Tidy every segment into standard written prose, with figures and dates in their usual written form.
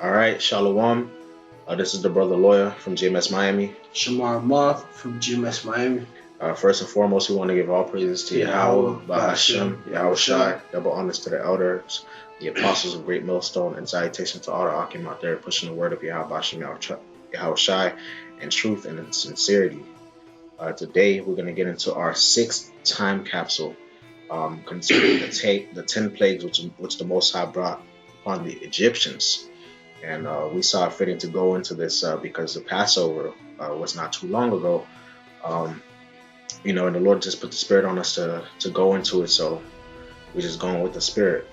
All right, Shalom. This is the brother lawyer from GMS Miami. Shamar Moth from GMS Miami. First and foremost, we want to give all praises to Yahweh, Bahashem, Yahweh Shai, double honors to the elders, the apostles of Great Millstone, and salutations to all the Akim out there pushing the word of Yahweh Bahashem, Yahweh Shai, in truth and in sincerity. Today, we're going to get into our 6th time capsule concerning the 10 plagues which the Most High brought upon the Egyptians. And we saw it fitting to go into this because the Passover was not too long ago. And the Lord just put the Spirit on us to go into it. So we're just going with the Spirit.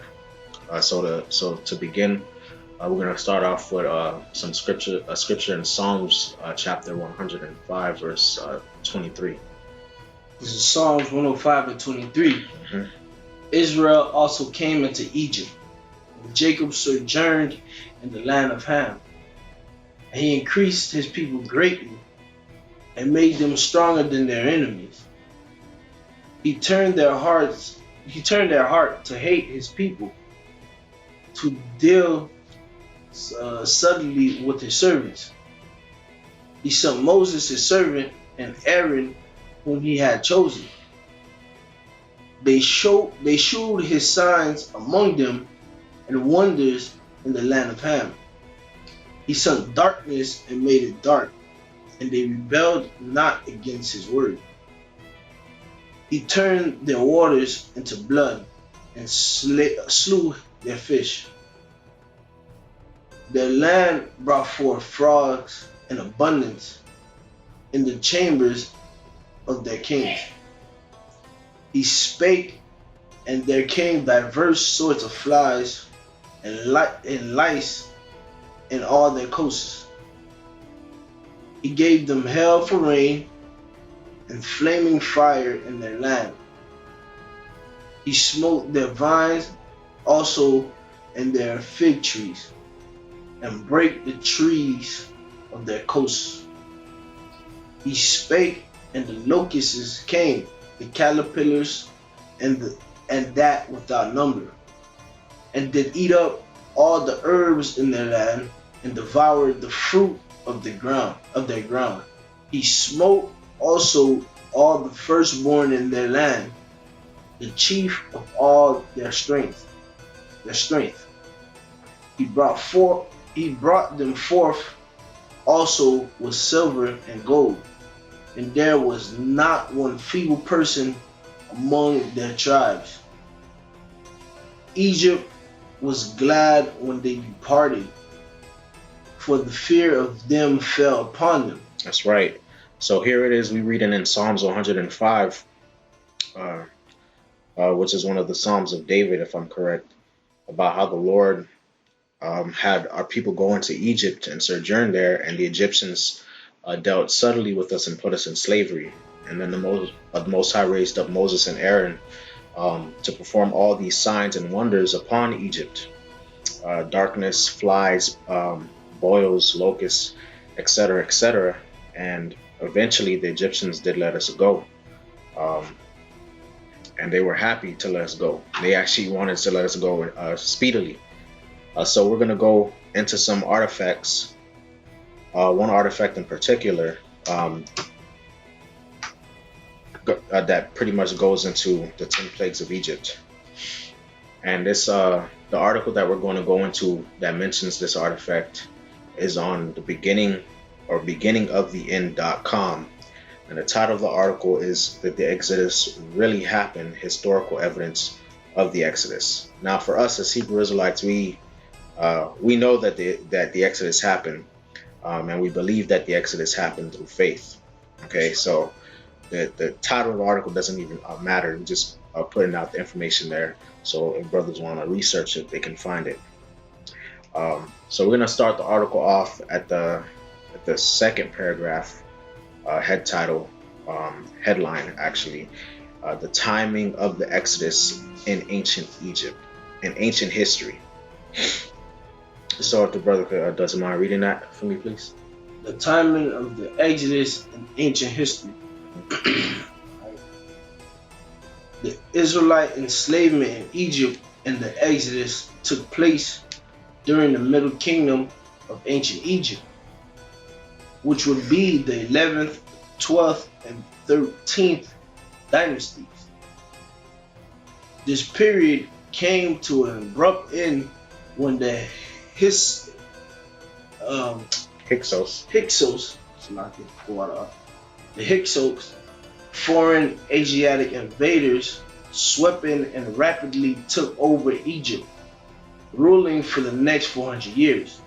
So to begin, we're going to start off with some scripture in Psalms chapter 105, verse 23. This is Psalms 105 and 23. Mm-hmm. Israel also came into Egypt, and Jacob sojourned in the land of Ham. And he increased his people greatly and made them stronger than their enemies. He turned their heart to hate his people, to deal subtly with his servants. He sent Moses his servant and Aaron whom he had chosen. They showed his signs among them and wonders in the land of Ham. He sent darkness and made it dark, and they rebelled not against his word. He turned their waters into blood and slew their fish. Their land brought forth frogs in abundance in the chambers of their kings. He spake, and there came diverse sorts of flies and lice in all their coasts. He gave them hail for rain and flaming fire in their land. He smote their vines also and their fig trees, and brake the trees of their coasts. He spake, and the locusts came, the caterpillars, and that without number, and did eat up all the herbs in their land, and devoured the fruit of their ground. He smote also all the firstborn in their land, the chief of all their strength. He brought them forth also with silver and gold, and there was not one feeble person among their tribes. Egypt was glad when they departed, for the fear of them fell upon them. That's right. So here it is. We reading in Psalms 105, which is one of the Psalms of David, if I'm correct, about how the Lord had our people go into Egypt and sojourn there, and the Egyptians dealt subtly with us and put us in slavery. And then the Most High raised up Moses and Aaron to perform all these signs and wonders upon Egypt. Darkness, flies, boils, locusts, etc., etc. And eventually the Egyptians did let us go. And they were happy to let us go. They actually wanted to let us go speedily. So we're going to go into some artifacts. One artifact in particular that pretty much goes into the 10 plagues of Egypt. And this the article that we're going to go into that mentions this artifact is on the beginningoftheend.com. And the title of the article is that the Exodus really happened, historical evidence of the Exodus. Now for us as Hebrew Israelites, we know that the Exodus happened, and we believe that the Exodus happened through faith. Okay, so the title of the article doesn't even matter. I'm just putting out the information there, so if brothers want to research it, they can find it. So we're going to start the article off at the second paragraph, head title, headline actually, the timing of the Exodus in ancient Egypt, in ancient history. So if the brother doesn't mind reading that for me, please. The timing of the Exodus in ancient history. The Israelite enslavement in Egypt and the Exodus took place during the Middle Kingdom of ancient Egypt, which would be the 11th, 12th, and 13th dynasties. This period came to an abrupt end when the Hys, Hyksos, the Hyksos, foreign Asiatic invaders, swept in and rapidly took over Egypt, ruling for the next 400 years.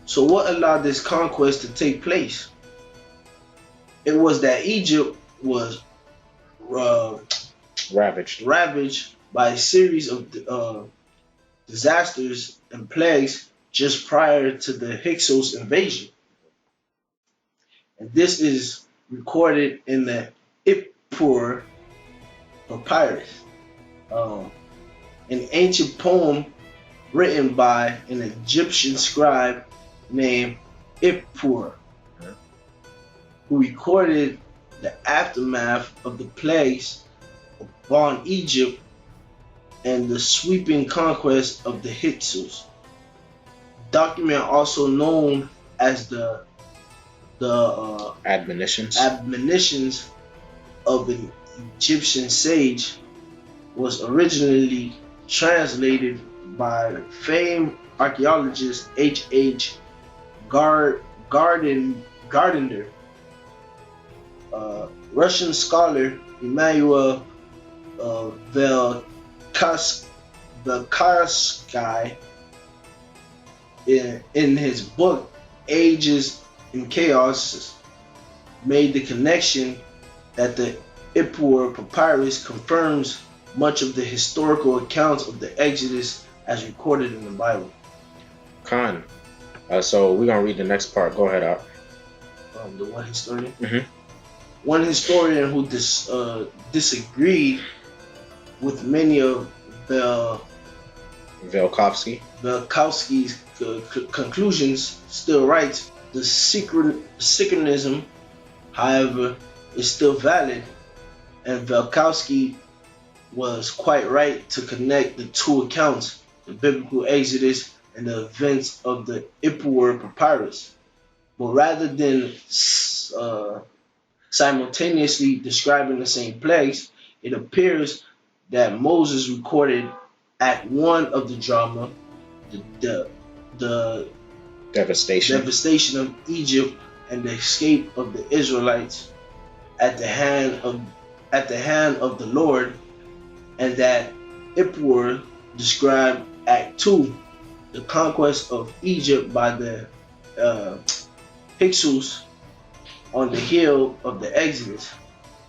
So what allowed this conquest to take place? It was that Egypt was ravaged by a series of disasters and plagues just prior to the Hyksos invasion. And this is recorded in the Ipuwer Papyrus, an ancient poem written by an Egyptian scribe named Ipuwer, who recorded the aftermath of the plagues upon Egypt and the sweeping conquest of the Hyksos. Document also known as the admonitions of an Egyptian sage was originally translated by famed archaeologist H. Gardner, Russian scholar Ipuwer Papyrus in his book Ages in Chaos made the connection that the Ipuwer Papyrus confirms much of the historical accounts of the Exodus as recorded in the Bible. Khan. So we're gonna read the next part. Go ahead, out. The one historian. Mm-hmm. One historian who disagreed with many of Velkovsky's conclusions still writes, the synchronism, however, is still valid, and Velkovsky was quite right to connect the two accounts, the biblical Exodus and the events of the Ipuwer Papyrus. But rather than simultaneously describing the same plagues, it appears that Moses recorded Act 1 of the drama, the devastation of Egypt and the escape of the Israelites at the hand of the Lord, and that Ipuwer described Act 2, the conquest of Egypt by the Hyksos on the hill of the Exodus.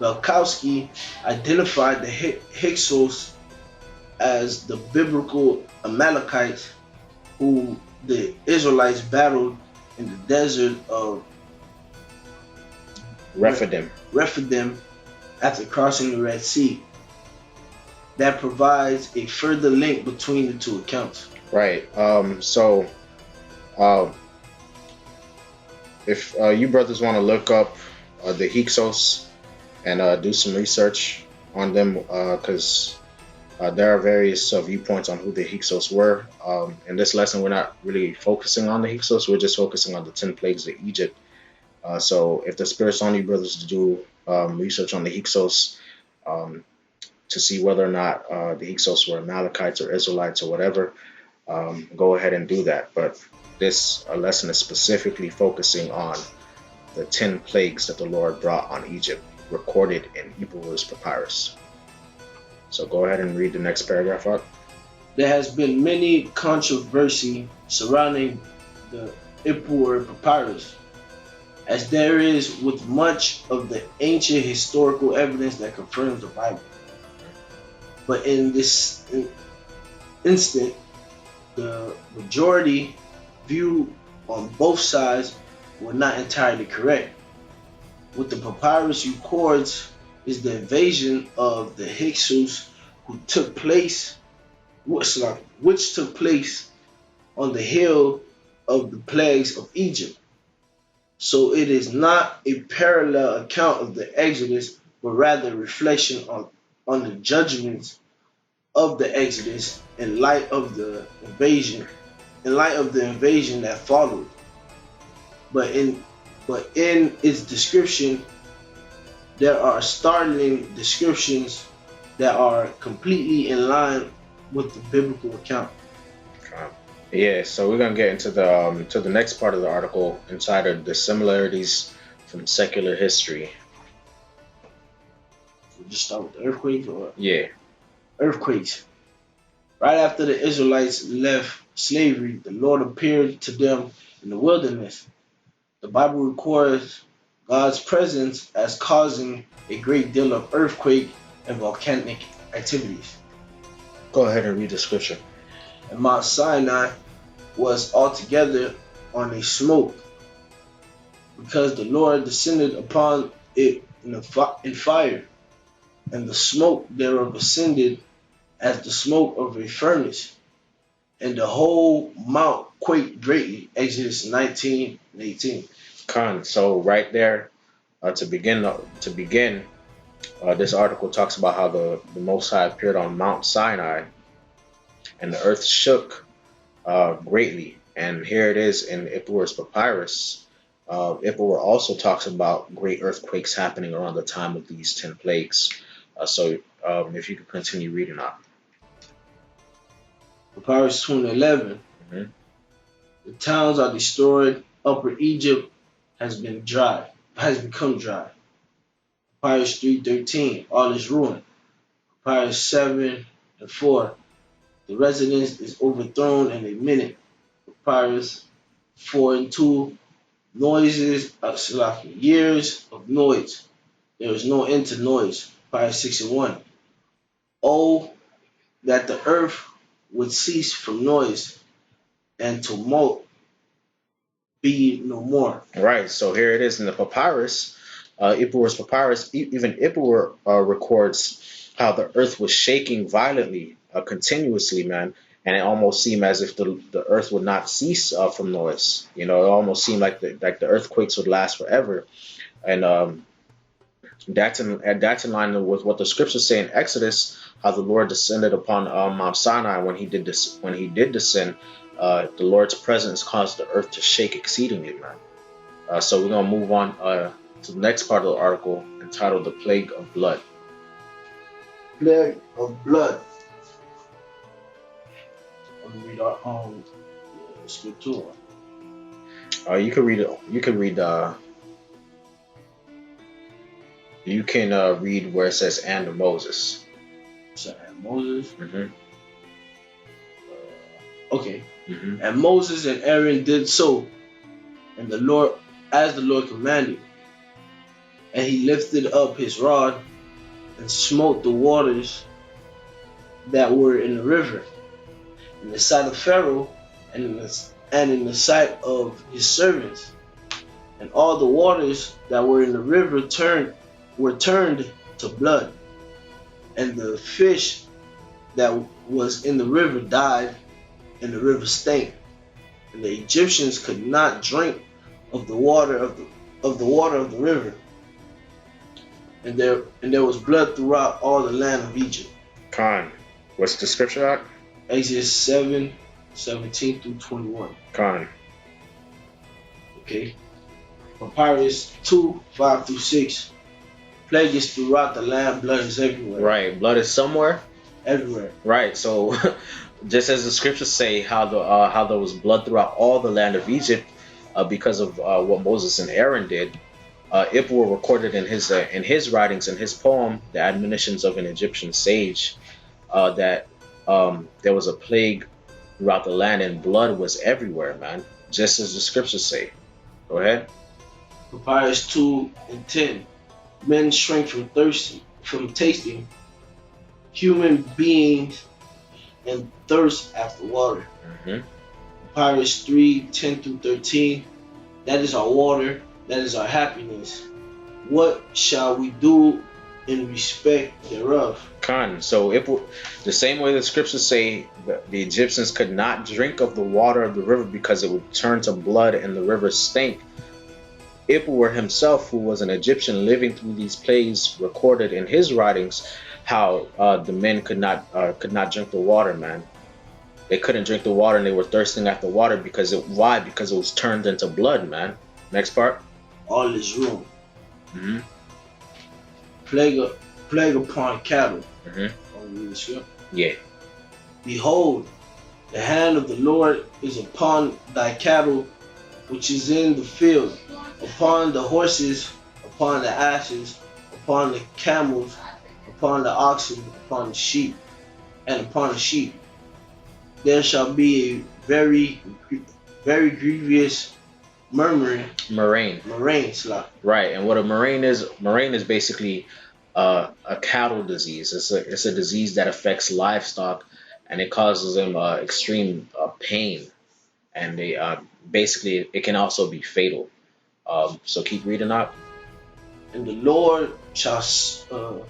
Velkovsky identified the Hyksos as the biblical Amalekites who the Israelites battled in the desert of Rephidim after crossing the Red Sea. That provides a further link between the two accounts. Right. If you brothers want to look up the Hyksos and do some research on them, because there are various viewpoints on who the Hyksos were. In this lesson, we're not really focusing on the Hyksos. We're just focusing on the 10 plagues of Egypt. So if the Spirit's on you, brothers, to do research on the Hyksos, to see whether or not the Hyksos were Amalekites or Israelites or whatever, go ahead and do that. But this lesson is specifically focusing on the 10 plagues that the Lord brought on Egypt, recorded in Ipuwer's Papyrus. So go ahead and read the next paragraph out. There has been many controversy surrounding the Ipuwer Papyrus, as there is with much of the ancient historical evidence that confirms the Bible. But in this instant, the majority view on both sides were not entirely correct. What the papyrus records is the invasion of the Hyksos, which took place on the hill of the plagues of Egypt. So it is not a parallel account of the Exodus, but rather a reflection on the judgments of the Exodus in light of the invasion in light of the invasion that followed. But in its description, there are startling descriptions that are completely in line with the biblical account. Yeah, so we're gonna get into the next part of the article entitled "The Similarities from Secular History." We'll just start with the earthquakes or Yeah. earthquakes. Right after the Israelites left slavery, the Lord appeared to them in the wilderness. The Bible records God's presence as causing a great deal of earthquake and volcanic activities. Go ahead and read the scripture. And Mount Sinai was altogether on a smoke, because the Lord descended upon it in fire, and the smoke thereof ascended as the smoke of a furnace, and the whole mount quaked greatly. Exodus 19:18. So right there, to begin, this article talks about how the Most High appeared on Mount Sinai, and the earth shook greatly. And here it is in Ipuwer's Papyrus. Ipuwer also talks about great earthquakes happening around the time of these 10 plagues. If you could continue reading that. Papyrus 2011. Mhm. The towns are destroyed. Upper Egypt has become dry. Papyrus 3:13. All is ruined. Papyrus 7:4. The residence is overthrown in a minute. Papyrus 4:2. Years of noise. There is no end to noise. Papyrus 6:1. Oh, that the earth would cease from noise, and tumult be no more. Right. So here it is in the papyrus, Ipuwer's Papyrus. Even Ipuwer records how the earth was shaking violently, continuously, man, and it almost seemed as if the earth would not cease from noise. You know, it almost seemed like the earthquakes would last forever, and that's in line with what the scriptures say in Exodus, how the Lord descended upon Mount Sinai when he did descend. The Lord's presence caused the earth to shake exceedingly, man. So we're gonna move on to the next part of the article entitled "The Plague of Blood." Plague of blood. I'm gonna read our scripture. You can read it. You can read. You can read where it says "and Moses." So, and Moses. Mm-hmm. Okay. Mm-hmm. And Moses and Aaron did so, and the Lord, as the Lord commanded. And he lifted up his rod and smote the waters that were in the river, in the sight of Pharaoh, and in the sight of his servants. And all the waters that were in the river were turned to blood, and the fish that was in the river died, and the river stank, and the Egyptians could not drink of the water of the river, and there was blood throughout all the land of Egypt. Khan, what's the scripture at? Exodus 7:17 through 21. Khan. Okay. Papyrus 2:5 through 6. Plague is throughout the land, blood is everywhere. Right, blood is somewhere. Everywhere. Right, so just as the scriptures say, how there was blood throughout all the land of Egypt, because of what Moses and Aaron did. Ipuwer recorded in his writings, in his poem, The Admonitions of an Egyptian Sage, that there was a plague throughout the land and blood was everywhere, man, just as the scriptures say. Go ahead. Papyrus 2:10. Men shrink from tasting human beings and thirst after water. Mm-hmm. Papyrus 3:10 through 13. That is our water, that is our happiness. What shall we do in respect thereof? Khan. So the same way the scriptures say that the Egyptians could not drink of the water of the river because it would turn to blood and the river stank. Ipuwer himself, who was an Egyptian living through these plagues, recorded in his writings how the men could not drink the water, man. They couldn't drink the water and they were thirsting after water because why? Because it was turned into blood, man. Next part. All is ruined. Mm-hmm. Plague upon cattle. Mm-hmm. Yeah. Behold, the hand of the Lord is upon thy cattle, which is in the field, upon the horses, upon the asses, upon the camels, upon the oxen, upon the sheep, and upon the sheep. There shall be a very, very grievous murmuring. Murrain. Right, and what a murrain is basically a cattle disease. It's a disease that affects livestock, and it causes them extreme pain, and they basically it can also be fatal. So keep reading up. And the Lord shall sever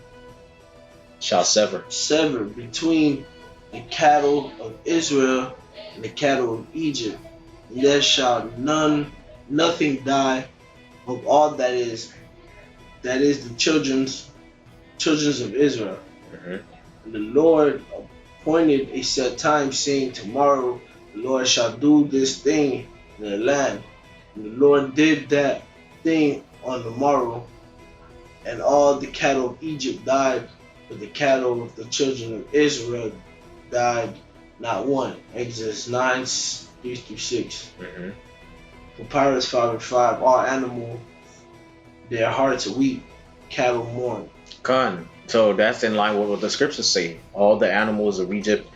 between the cattle of Israel and the cattle of Egypt, and there shall nothing die of all that is the children's of Israel. Mm-hmm. And the Lord appointed a set time, saying, tomorrow the Lord shall do this thing in the land. And the Lord did that thing on the morrow, and all the cattle of Egypt died, but the cattle of the children of Israel died not one. Exodus 9, 3-6. Mm-hmm. Papyrus 5:5. All animal, their hearts weep, cattle mourn. So that's in line with what the scriptures say. All the animals of Egypt,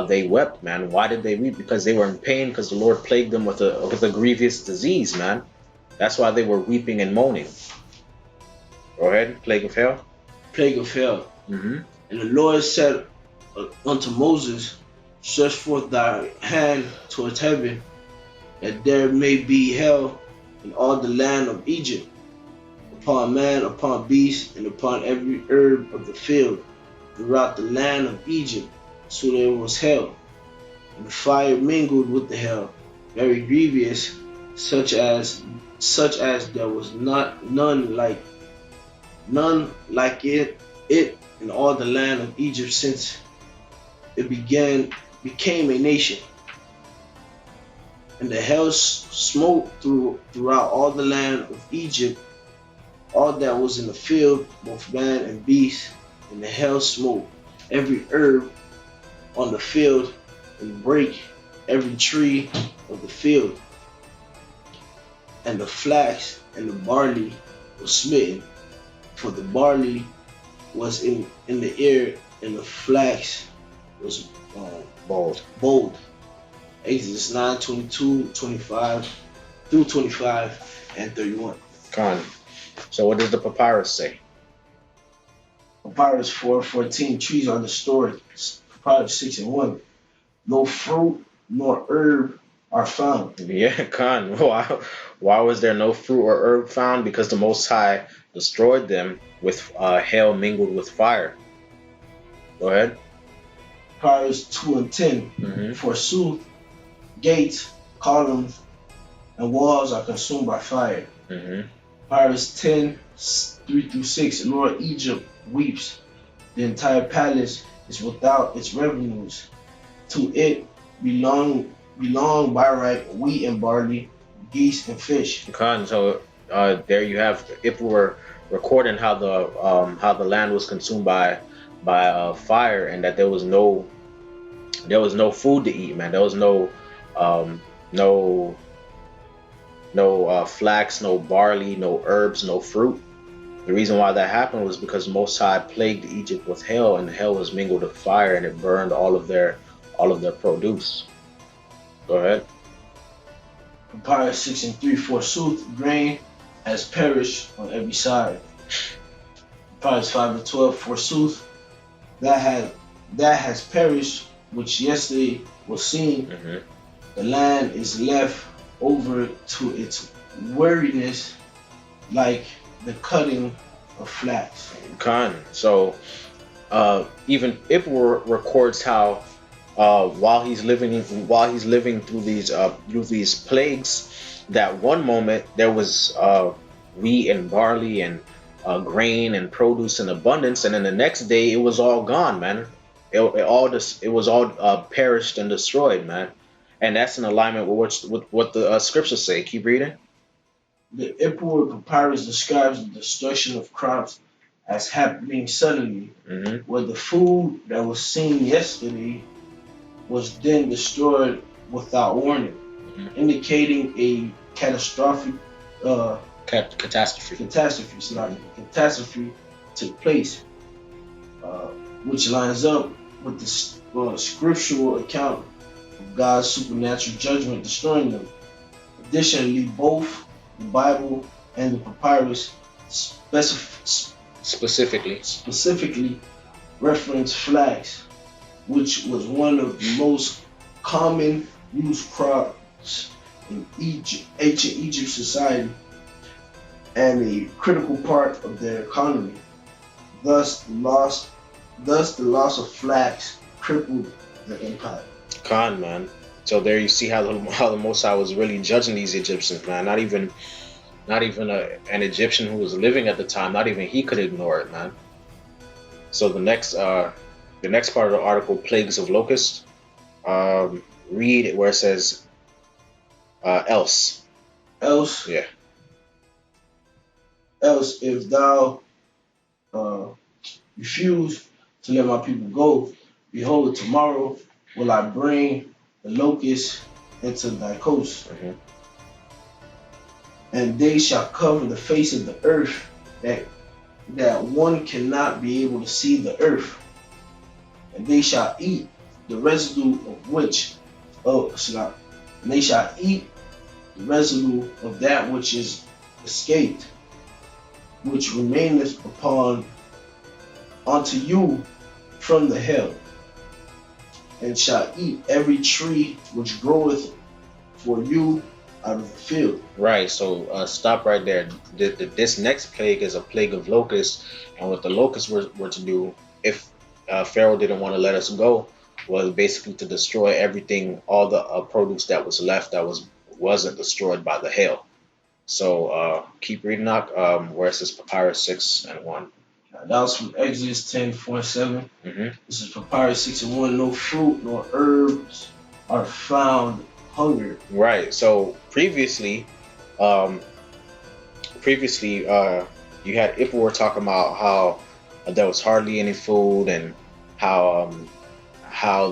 they wept, man. Why did they weep? Because they were in pain, because the Lord plagued them with a grievous disease, man. That's why they were weeping and moaning. Go ahead, plague of hell. Plague of hell. Mm-hmm. And the Lord said unto Moses, stretch forth thy hand towards heaven, that there may be hell in all the land of Egypt, upon man, upon beast, and upon every herb of the field, throughout the land of Egypt. So there was hell, and the fire mingled with the hell, very grievous, such as there was none like it in all the land of Egypt since it became a nation. And the hell smote throughout all the land of Egypt, all that was in the field, both man and beast, and the hell smote every herb on the field, and brake every tree of the field. And the flax and the barley was smitten, for the barley was in the ear, and the flax was bold. Exodus 9, 22, 25 through 25 and 31. So what does the papyrus say? Papyrus 4:14. Trees are destroyed. Papyrus 6:1. No fruit nor herb are found. Yeah, why was there no fruit or herb found? Because the Most High destroyed them with hail mingled with fire. Go ahead. Papyrus 2:10. Mm-hmm. Forsooth, gates, columns, and walls are consumed by fire. Mm-hmm. Papyrus 10:3-6. Lord, Egypt weeps. The entire palace is without its revenues. To it belong by right wheat and barley, geese and fish. So there you have Ipuwer recording how the land was consumed by fire, and that there was no food to eat, man. There was no flax, no barley, no herbs, no fruit. The reason why that happened was because Most High plagued Egypt with hail, and the hail was mingled with fire, and it burned all of their produce. Go ahead. Papyrus 6:3. Forsooth, grain has perished on every side. Papyrus 5:12. Forsooth, that has perished which yesterday was seen. Mm-hmm. The land is left over to its weariness, like the cutting of flax. So even Ipuwer records how while he's living through these plagues, that one moment there was wheat and barley and grain and produce in abundance, and then the next day it was all gone, man. It was all perished and destroyed, man. And that's in alignment with what the scriptures say. Keep reading. The Ipuwer Papyrus describes the destruction of crops as happening suddenly, Mm-hmm. where the food that was seen yesterday was then destroyed without warning, Mm-hmm. indicating a catastrophic Catastrophe. catastrophe took place, uh, which lines up with the scriptural account of God's supernatural judgment destroying them. Additionally, both the Bible and the papyrus Specifically. specifically reference flax, which was one of the most common used crops in ancient Egypt society and a critical part of their economy. Thus, the loss of flax crippled the empire. Con, man. So there you see how the Most High was really judging these Egyptians, man. Not even an Egyptian who was living at the time. Not even he could ignore it, man. So the next part of the article, plagues of locusts. Read where it says else. Else, Yeah. else, if thou uh, refuse to let my people go, behold, tomorrow will I bring the locusts into thy coast, Mm-hmm. and they shall cover the face of the earth, that one cannot be able to see the earth, and they shall eat the residue of which, oh, Salah, and they shall eat the residue of that which is escaped, which remaineth upon unto you from the hell, and shall eat every tree which groweth for you out of the field. Right. So stop right there. This next plague is a plague of locusts, and what the locusts were to do if Pharaoh didn't want to let us go was basically to destroy everything, all the produce that was left that wasn't destroyed by the hail. So keep reading up where it says Papyrus 6:1. Now, that was from Exodus 10:47. Mm-hmm. This is Papyrus 6:1. No fruit nor herbs are found hungered. Right. So um, previously, you had Ipuwer talking about how there was hardly any food and how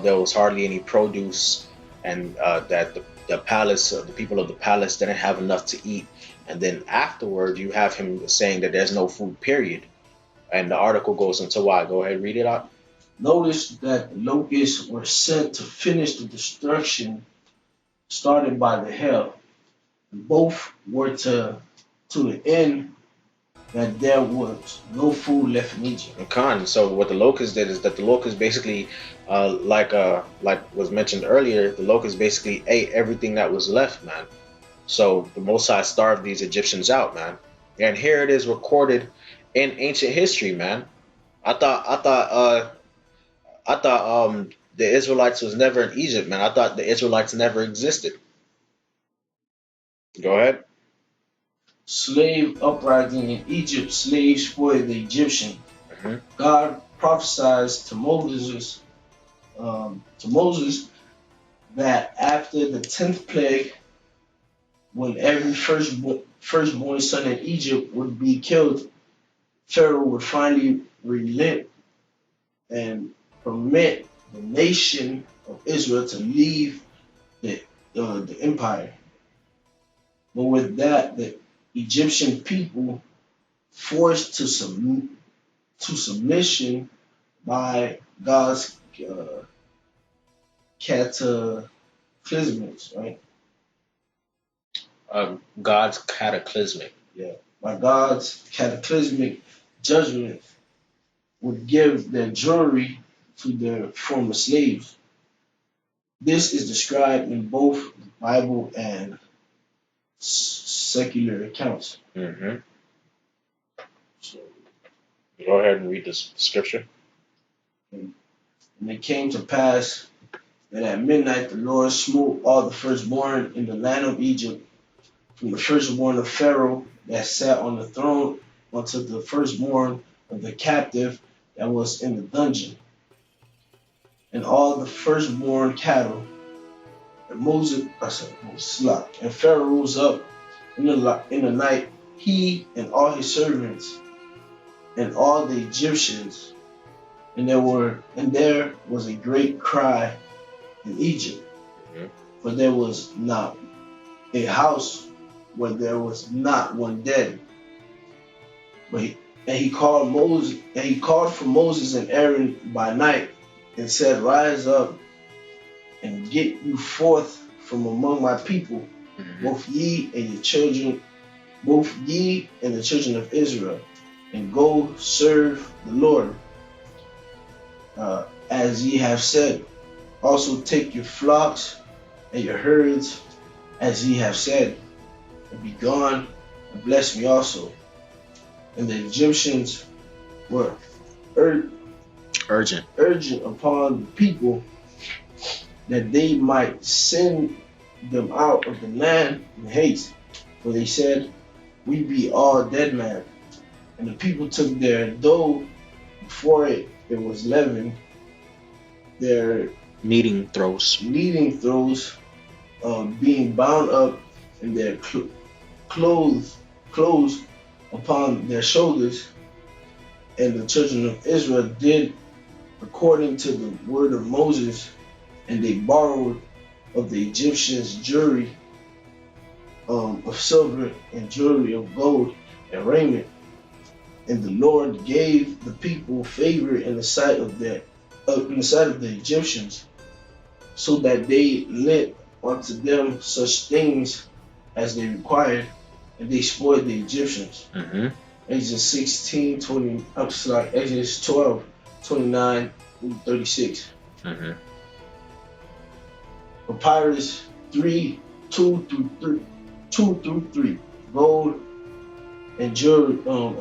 there was hardly any produce, and that the palace, the people of the palace, didn't have enough to eat. And then afterward, you have him saying that there's no food, period. And the article goes into why. Go ahead, read it out. Notice that the locusts were sent to finish the destruction started by the hail. Both were to the end that there was no food left in Egypt. And Khan. So what the locusts did is that the locusts basically, like was mentioned earlier, the locusts basically ate everything that was left, man. So the Most High starved these Egyptians out, man. And here it is recorded in ancient history, man. I thought the Israelites was never in Egypt, man. I thought the Israelites never existed. Go ahead. Slave uprising in Egypt, slaves spoiled the Egyptian. Hmm. God prophesies to Moses that after the 10th plague, when every firstborn son in Egypt would be killed, Pharaoh would finally relent and permit the nation of Israel to leave the empire. But with that, the Egyptian people forced to submission by God's cataclysmics, right? God's cataclysmic. Yeah, by God's cataclysmic judgment would give their jewelry to their former slaves. This is described in both the Bible and secular accounts. Hmm. So, Go ahead and read this scripture. and it came to pass that at midnight the Lord smote all the firstborn in the land of Egypt, from the firstborn of Pharaoh that sat on the throne unto the firstborn of the captive that was in the dungeon. and all the firstborn cattle. And Moses, and Pharaoh rose up in the night, he and all his servants and all the Egyptians, and there was a great cry in Egypt, for there was not a house where there was not one dead. And he called for Moses and Aaron by night, and said, Rise up and get you forth from among my people, both ye and your children, both ye and the children of Israel, and go serve the Lord, as ye have said. Also take your flocks and your herds, as ye have said, and be gone, and bless me also. And the Egyptians were urgent upon the people, that they might send them out of the land in haste. For they said, We be all dead men. And the people took their dough before it was leavened, their kneading throws, being bound up in their clothes upon their shoulders. And the children of Israel did according to the word of Moses, and they borrowed of the Egyptians jewelry of silver and jewelry of gold and raiment. And the Lord gave the people favor in the sight of the Egyptians, so that they lent unto them such things as they required, and they spoiled the Egyptians. Exodus 16, 20, Exodus 12, 29 through 36. Papyrus 3, 2 through 3. Gold and jewels. Gold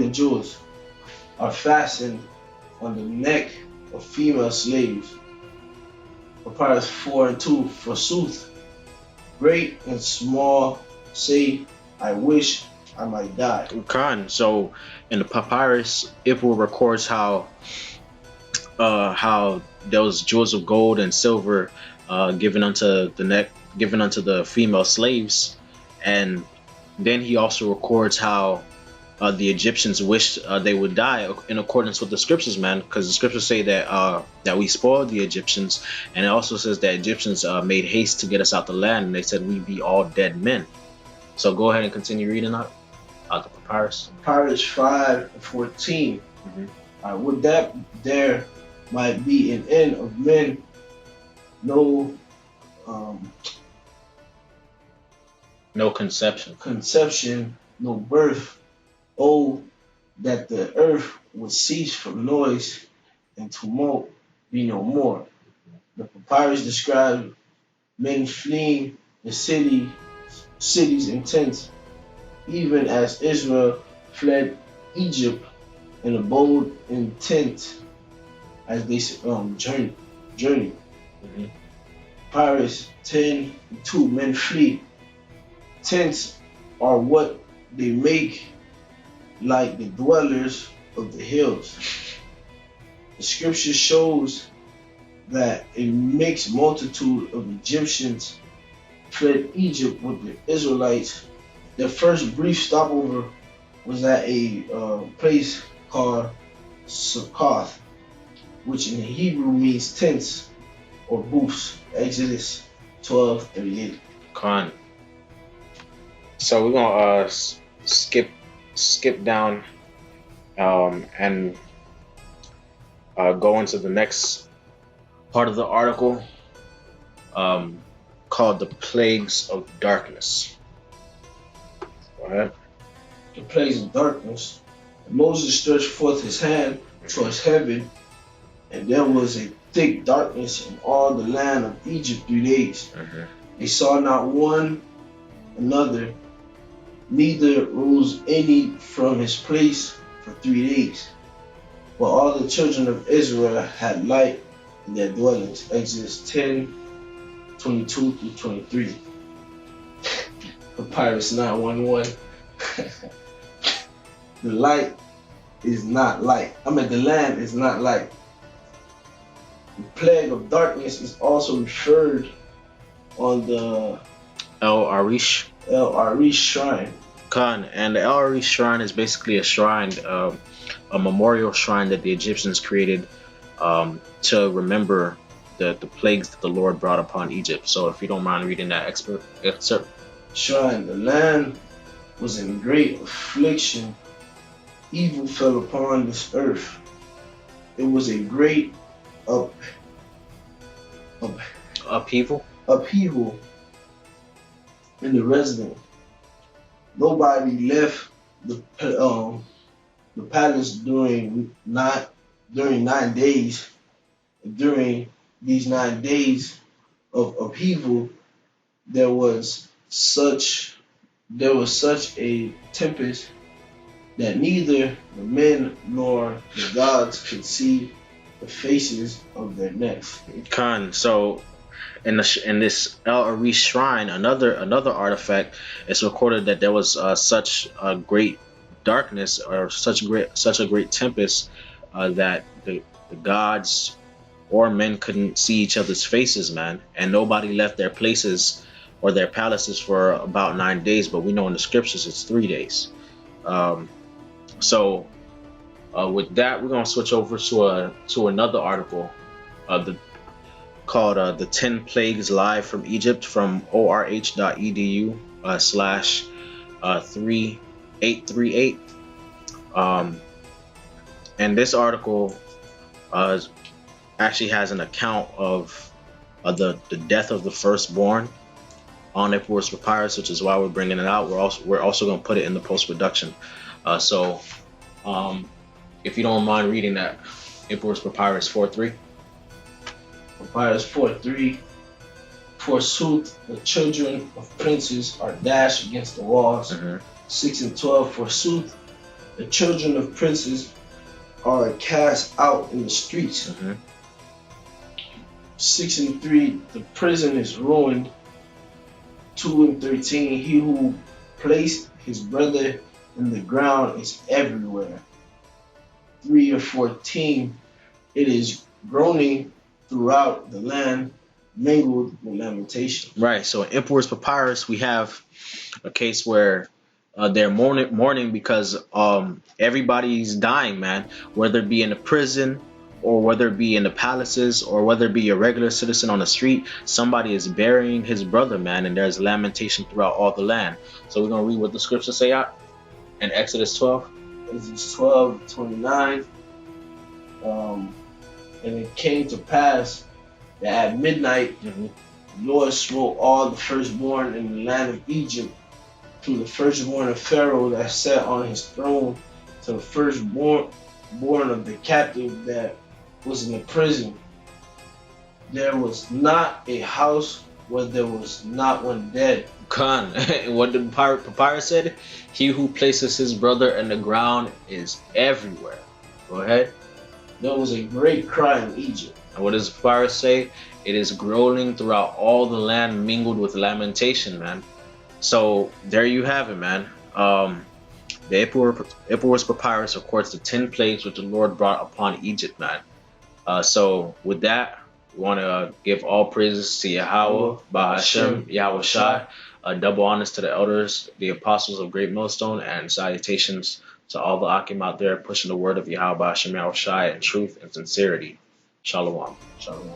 and jewels are fastened on the neck of female slaves. Papyrus 4 and 2. Forsooth, great and small say, I wish I might die. So in the papyrus, Ipuwer records how those jewels of gold and silver given unto the female slaves, and then he also records how the Egyptians wished they would die in accordance with the scriptures, man, because the scriptures say that we spoiled the Egyptians, and it also says that Egyptians made haste to get us out the land, and they said we be all dead men. So go ahead and continue reading out the papyrus. Papyrus 5 and 14. Would that there might be an end of men, no conception, no birth. Oh, that the earth would cease from noise, and tumult be no more. The papyrus describes men fleeing the cities and tents, even as Israel fled Egypt and abode in tents as they journeyed. Papyrus 10:2. Men flee. Tents are what they make, like the dwellers of the hills. The scripture shows that a mixed multitude of Egyptians fled Egypt with the Israelites. Their first brief stopover was at a place called Succoth, which in Hebrew means tents or booths. Exodus 12:38. So we're gonna skip down and go into the next part of the article called the plagues of darkness. Go ahead. The plagues of darkness. And Moses stretched forth his hand towards heaven, and there was a thick darkness in all the land of Egypt 3 days. They saw not one another, neither rose any from his place for 3 days. But all the children of Israel had light in their dwellings. Exodus 10:22 through 23. Papyrus 9:11. The light is not light. The land is not light. The plague of darkness is also referred on the El Arish. El Arish shrine. Khan, and the El Arish shrine is basically a shrine, a memorial shrine that the Egyptians created to remember the plagues that the Lord brought upon Egypt. So if you don't mind reading that excerpt. Shrine, the land was in great affliction. Evil fell upon this earth. It was a great Upheaval. In the resident. Nobody left the palace during 9 days. During these 9 days of upheaval, there was such a tempest that neither the men nor the gods could see the faces of their necks. Khan. So in this El Arish shrine, another artifact, it's recorded that there was such a great darkness or such a great tempest that the gods or men couldn't see each other's faces, man, and nobody left their places or their palaces for about 9 days. But we know in the scriptures it's 3 days. So with that, we're gonna switch over to another article, called the 10 Plagues Live from Egypt from orh.edu /3838. And this article actually has an account of the death of the firstborn on Ipuwer Papyrus, which is why we're bringing it out. We're also going to put it in the post-production. So if you don't mind reading that, Ipuwer Papyrus 4:3. Papyrus 4:3. Forsooth, the children of princes are dashed against the walls. 6 and 12. Forsooth, the children of princes are cast out in the streets. 6 and 3. The prison is ruined. 2 and 13. He who placed his brother in the ground is everywhere. 3 and 14. It is groaning throughout the land, mingled with lamentation. Right. So in Ipuwer Papyrus, we have a case where they're mourning because everybody's dying, man. Whether it be in the prison, or whether it be in the palaces, or whether it be a regular citizen on the street, somebody is burying his brother, man, and there's lamentation throughout all the land. So we're gonna read what the scriptures say out in Exodus 12. Exodus 12:29. And it came to pass that at midnight, the Lord smote all the firstborn in the land of Egypt, from the firstborn of Pharaoh that sat on his throne to the firstborn of the captive that was in the prison. There was not a house where there was not one dead. Khan, what the Papyrus said, he who places his brother in the ground is everywhere. Go ahead. There was a great cry in Egypt. And what does Papyrus say? It is groaning throughout all the land, mingled with lamentation, man. So there you have it, man. The Ipuwer Papyrus records the 10 plagues which the Lord brought upon Egypt, man. So with that, we want to give all praises to Yahweh, Bahashem, Yahweh Shai, double honors to the elders, the apostles of Great Millstone, and salutations to all the Akim out there pushing the word of Yahweh, Bahashem, Yahweh Shai in truth and sincerity. Shalom. Shalom.